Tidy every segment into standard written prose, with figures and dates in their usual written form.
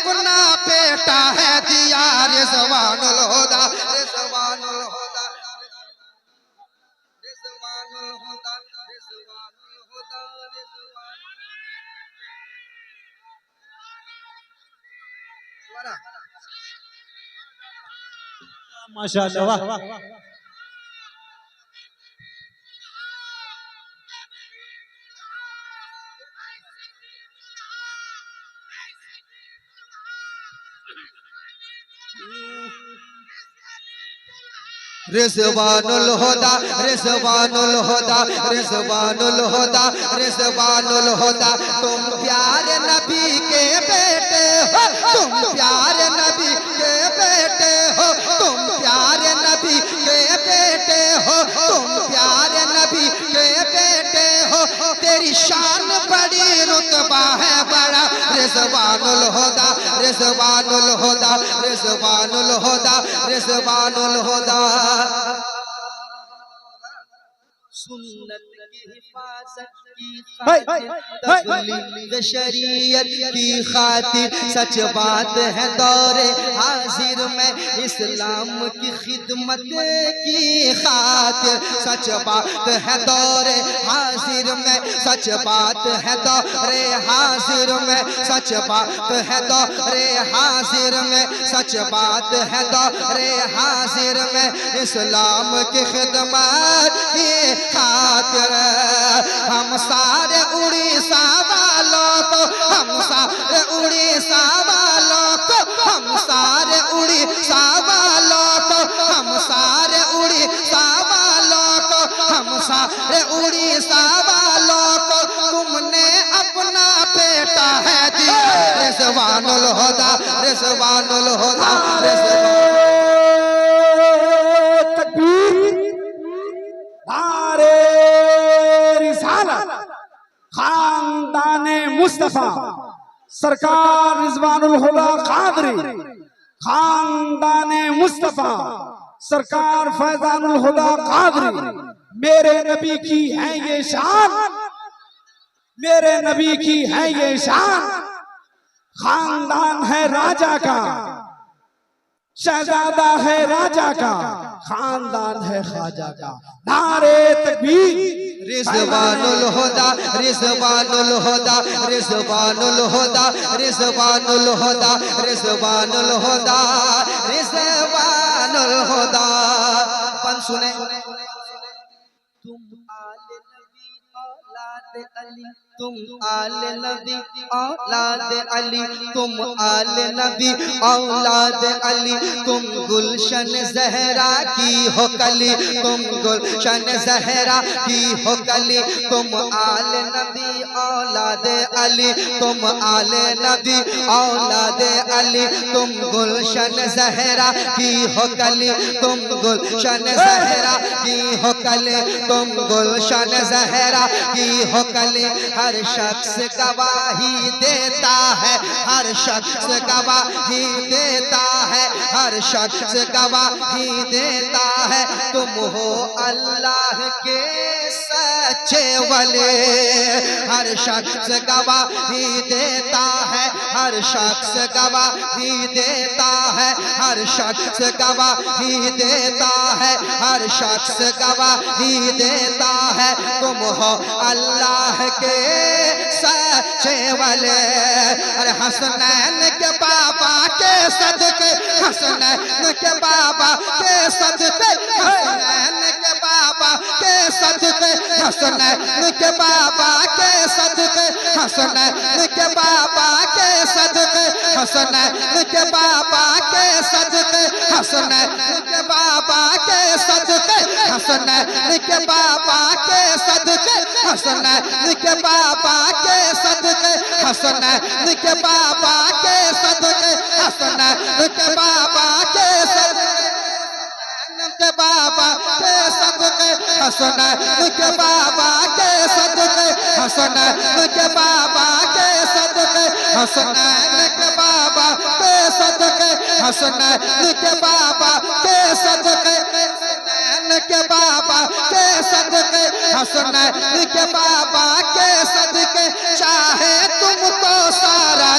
अपना बेटा है दिया रिजवानुल हुदा रिजवानुल हुदा रिजवानुल हुदा रिजवानुल हुदा माशाअल्लाह वाह रिजवानुल हुदा रिजवानुल हुदा रिजवानुल हुदा रिजवानुल हुदा तुम प्यारे नबी के बेटे हो तुम प्यारे नबी के बेटे हो तुम प्यारे नबी के बेटे हो तुम प्यारे नबी के बेटे हो तेरी शान बड़ी रुतबा है बड़ा रिजवानुल हुदा रिजवानुल हुदा रिजवानुल हुदा रिजवानुल हुदा सुन्नत की हिफाजत की तबलीग शरीयत की खातिर सच बात है दौरे हाजिर में इस्लाम की खिदमत की खातिर सच बात है दौरे हाजिर में सच बात है दौरे हाजिर में सच बात है दौरे हाजिर में सच बात है दौरे हाजिर में इस्लाम की खिदमत की खातिर हम सारे उड़ीसा वालों को हम सारे उड़ीसा वालों को हम सारे उड़ीसा वालों को हम सारे उड़ीसा वालों को हम सारे उड़ीसा वालों को तुमने अपना बेटा है दिया रिजवानुल हुदा रिजवानुल हुदा खानदाने मुस्तफा सरकार रिजवानुल हुदा कादरी खानदाने मुस्तफा सरकार फैजानुल हुदा कादरी मेरे नबी की है ये शान मेरे नबी की है ये शान खानदान है राजा का शहजादा है राजा का खानदान है ख्वाजा का नारे तकबीर रिजवानुल हुदा रिजवानुल हुदा रिजवानुल हुदा रिजवानुल हुदा रिजवानुल हुदा रिजवानुल हुदा अपन सुने तुम आले नबी औलाद अली तुम आले नबी औलाद अली तुम आले नबी औलाद अली तुम गुलशन जहरा की हो कली तुम गुलशन जहरा की हो कली तुम आले नबी औलाद अली तुम आले नबी औलाद अली तुम गुलशन जहरा की हो कली तुम गुलशन जहरा की हो कली तुम गुलशन जहरा की हो कली हर शख्स गवाही देता है हर शख्स गवाही देता है हर शख्स गवाही देता है तुम हो अल्लाह के सच्चे वली हर शख्स गवाही देता है हर शख्स गवाही देता है हर शख्स गवाही देता है हर शख्स गवाही देता है तुम हो अल्लाह के सच्चे वाले अरे हसनैन के बाबा के सदके हसनैन के बाबा के सदके हसनैन के बाबा के सदके हसनैन के बाबा के सदके हसनैन के बाबा के सदके हसनैन के बाबा के सदके हसनैन के बाबा के सदके हसनैन के बाबा के सदके हसनैन के बाबा के सदके हसनैन के बाबा के सदके हसनैन के बाबा के सदके के बाबा के सदके हसनैन के बाबा के सदके हसनैन के बाबा के सदके हसनैन के बाबा के सदके हसनैन के बाबा के सदके के बाबा के सदके हसनैन के बाबा के सदके चाहे तुमको सारा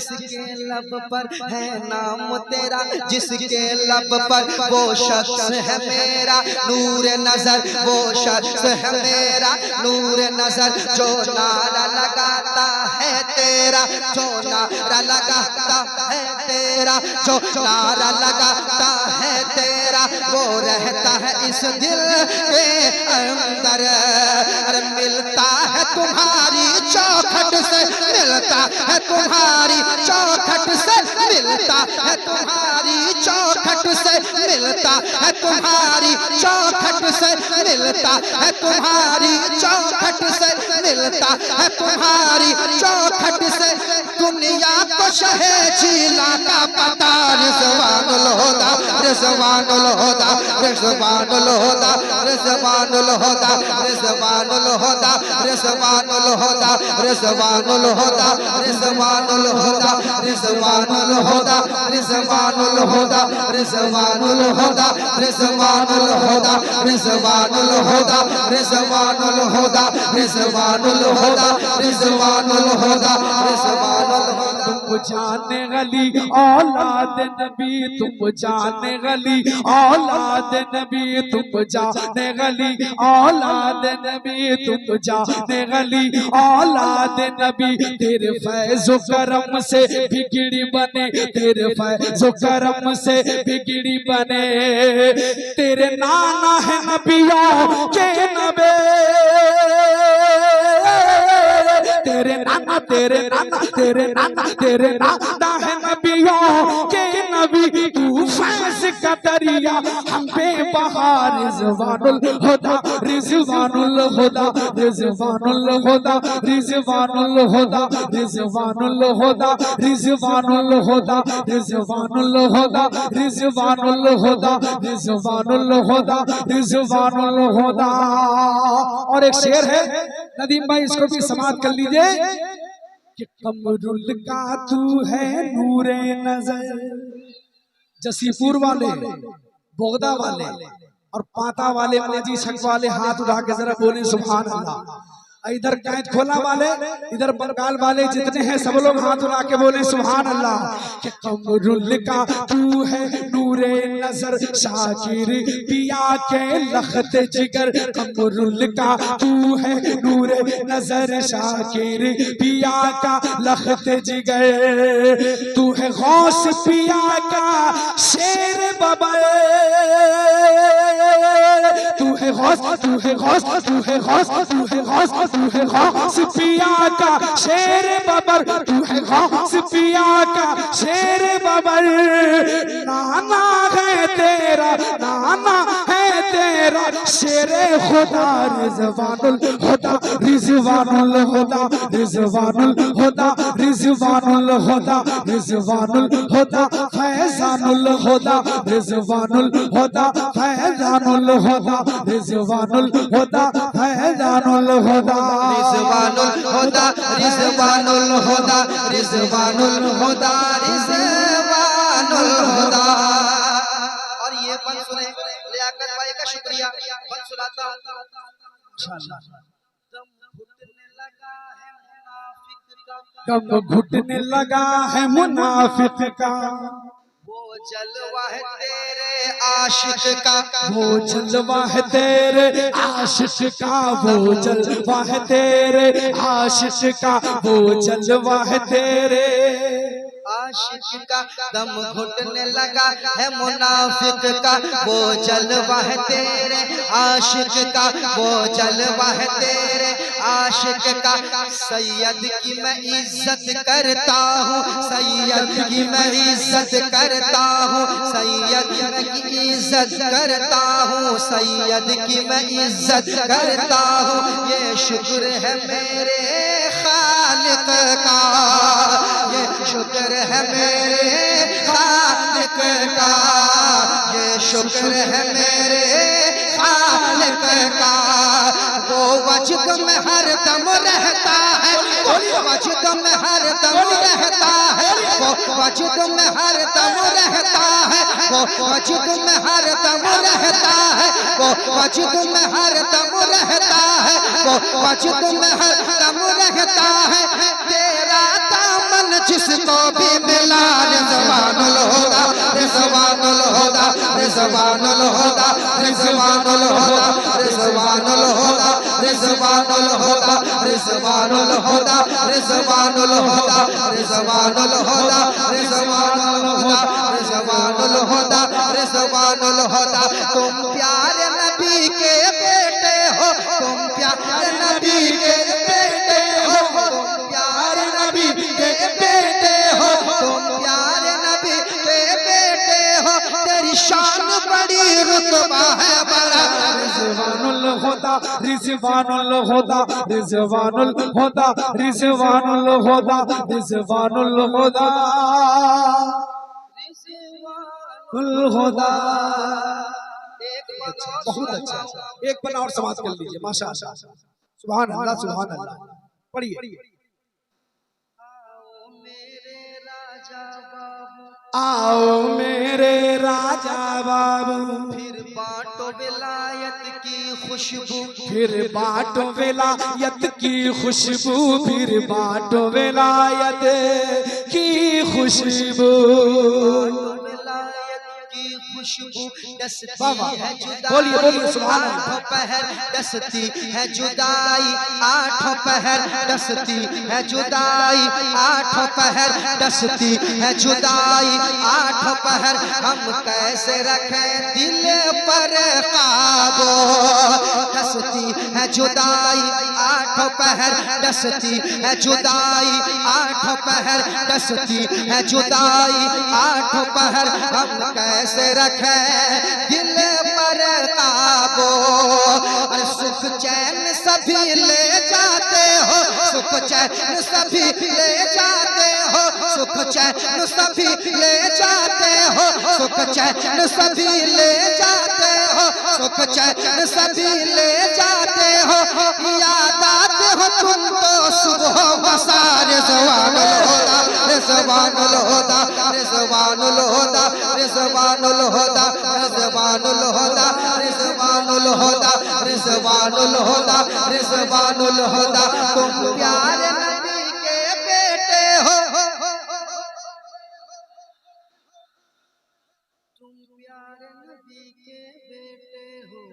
जिसके लब पर है नाम तेरा, जिसके लब पर वो शख्स है मेरा नूर नजर, वो शख्स है मेरा नूर नजर, जो नारा लगाता है तेरा, जो नारा लगाता है तेरा, जो नारा लगाता है तेरा, वो रहता है इस दिल के अंदर। अरे मिलता है तुम्हारी चौखट से, मिलता है तुम्हारी चौखट से, मिलता है तुम्हारी चौखट से, मिलता है तुम्हारी चौखट से, मिलता है तुम्हारी चौखट से, मिलता है तुम्हारी चौखट से। दुनिया को शहे झीला का पता, रिज़वानुल हुदा, रिज़वानुल हुदा, रिज़वानुल हुदा, रिज़वानुल हुदा, रिज़वानुल हुदा, रिज़वानुल हुदा, रिज़वानुल हुदा, रिज़वानुल हुदा, रिज़वानुल हुदा, रिज़वानुल हुदा, रिज़वानुल हुदा, रिज़वानुल हुदा, रिज़वानुल हुदा, रिज़वानुल हुदा, रिज़वानुल हुदा, रिज़वानुल हुदा, रिज़वानुल हुदा। तुम जाने गली औलाद नबी, तुम जाने गली औलाद नबी, तुम जाने गली औलाद नबी, तुम जाने गली औलाद नबी। तेरे फैज़ो करम से बिगड़ी बने, तेरे फैज़ो करम से बिगड़ी बने। तेरे नाना है नबियों के नबी, तेरे नाना, तेरे नाना, तेरे नाना, तेरे नाना है नबियों के नबी। तू फैज़ का दरिया हम पे बहा, रिज़वानुल हुदा, रिज़वानुल हुदा, रिज़वानुल हुदा, रिज़वानुल हुदा, रिज़वानुल हुदा, रिज़वानुल हुदा, रिज़वानुल हुदा, रिज़वानुल हुदा, रिज़वानुल हुदा, रिज़वानुल हुदा। और एक शेर है नदीम भाई, इसको भी समाप्त कर लीजिए कि कमरुल का तू है नूरे नजर। जसीपुर वाले, बोगदा वाले और पाता वाले, माजी छक वाले हाथ उठा के जरा बोले सुभान अल्लाह। इधर कैद खोला वाले, इधर बंगाल वाले जितने हैं सब लोग हाथ उठा के बोले सुभान अल्लाह। कि कमरुल का तू है नूरे नजर, शाकिर पिया के लखत जिगर। कमरुल का तू है नूरे नजर, शाकिर पिया का लखत जिगर। तू है गौस पिया का शेर बबा, तू है गौस, तू है गौस, तू है गौस, तू है गौस, तू है गौस पिया का शेर बबर, तू है गौस पिया का शेर बबर। नाना है तेरा, नाना है तेरा शेरे खुदा, रिज़वानुल हुदा, रिज़वानुल हुदा, रिज़वानुल हुदा, रिज़वानुल हुदा, रिज़वानुल हुदा, फैज़ानुल हुदा, रिज़वानुल हुदा, फैज़ानुल हुदा, रिज़वानुल हुदा, फैज़ानुल हुदा, रिज़वानुल हुदा, रिज़वानुल हुदा, रिज़वानुल हुदा, रिज़वानुल हुदा। और ये बंद सुने लियाकत भाई का शुक्रिया, बंद सुनाता हूं। कब घुटने लगा है मुनाफिक का, वो जलवा है तेरे आशिक का, वो जलवा है तेरे आशिक का, वो जलवा है तेरे आशिक का, वो जलवा है तेरे आशिक का। दम घुटने लगा है मुनाफिक का, वो जलवा है तेरे आशिक का, वो जलवा है तेरे आशिक का। सैयद की मैं इज्जत करता हूँ, सैयद की मैं इज्जत करता हूँ, सैयद की इज्जत करता हूँ, सैयद की मैं इज्जत करता हूँ। ये शुक्र है मेरे खालिक का, ये शुक्र है मेरे खालिक का, ये शुक्र है मेरे खालिक का। वो वजद में हर दम रहता है, वो वजद में हर दम रहता है, वो वजद में हर दम रहता है, वो वजद में हर दम रहता है, वो वजद में हर दम रहता है, वो वजद में हर दम रहता है। तेरा दामन जिसको भी मिला रिजवानुल हुदा रिजवानुल हुदा रिजवानुल हुदा रिजवानुल हुदा रिजवानुल हुदा रिजवानुल हुदा रिजवानुल हुदा रिजवानुल हुदा रिजवानुल हुदा रिजवानुल हुदा रिजवानुल हुदा रिजवानुल हुदा तुम प्यारे नबी के बेटे हो तुम प्यारे नबी के बेटे हो तुम प्यारे नबी के बेटे हो तुम प्यारे नबी के बेटे हो तेरी शान बड़ी रुतबा है बड़ा रिजवानुल हुदा रिजवानुल हुदा रिजवानुल हुदा रिजवानुल हुदा रिजवानुल हुदा हुदा। बहुत अच्छा, एक पन्ना और समाप्त कर लीजिए माशाअल्लाह। सुभान अल्लाह सुभान अल्लाह। पढ़िए। आओ मेरे राजा बाबू फिर बांटो विलायत की खुशबू फिर बांटो विलायत की खुशबू फिर बांटो विलायत की खुशबू खुशबू डसती बाबा है जुदाई बोलिए बोलिए सुभान अल्लाह। आठों पहर डसती है जुदाई आठों पहर डसती है जुदाई आठों पहर डसती है जुदाई आठों पहर हम कैसे रखें दिल पर काबू डसती है जुदाई आठों पहर डसती है जुदाई आठों पहर डसती है जुदाई आठों पहर हम कैसे रखे दिल पर काबू और सुख चैन सभी ले जाते हो सुख चैन सभी ले जाते हो सुख चैन सभी ले जाते हो सुख चैन सभी ले जाते हो सुख चैन सभी ले जाते हो याद आते हो तुम तो सुबह मसार रिजवानुल हुदा रिजवानुल हुदा रिजवानुल हुदा रिजवानुल हुदा रिजवानुल हुदा रिजवानुल हुदा रिजवानुल हुदा रिजवानुल हुदा तुम प्यारे नबी के बेटे हो तुम प्यारे नबी के बेटे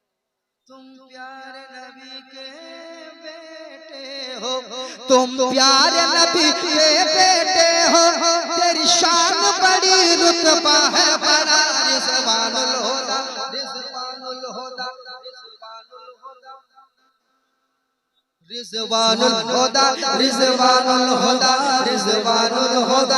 हो तुम प्यारे नबी के बेटे हो तुम प्यारे नबी के बेटे हो तेरी शान बड़ी रुतबा है बड़ा रिजवानुल हुदा रिजवानुल हुदा रिजवानुल हुदा रिजवानुल हुदा रिजवानुल हुदा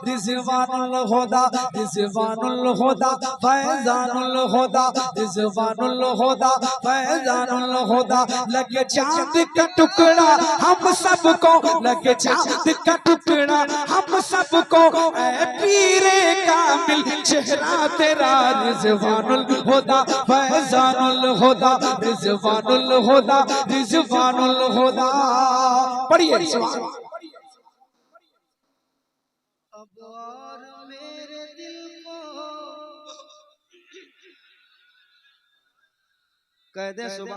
रिजवानुल हुदा रिजवानुल हुदा फैजानुल हुदा रिजवानुल हुदा फैजानुल हुदा लगे चांद का टुकड़ा हम सबको लगे चांद का टुकड़ा हम सबको ऐ पीरे कामिल चेहरा तेरा रिजवानुल हुदा फैजानुल हुदा रिजवानुल हुदा रिजवानुल हुदा। पढ़िए अब और मेरे दिल को कह दे सुबह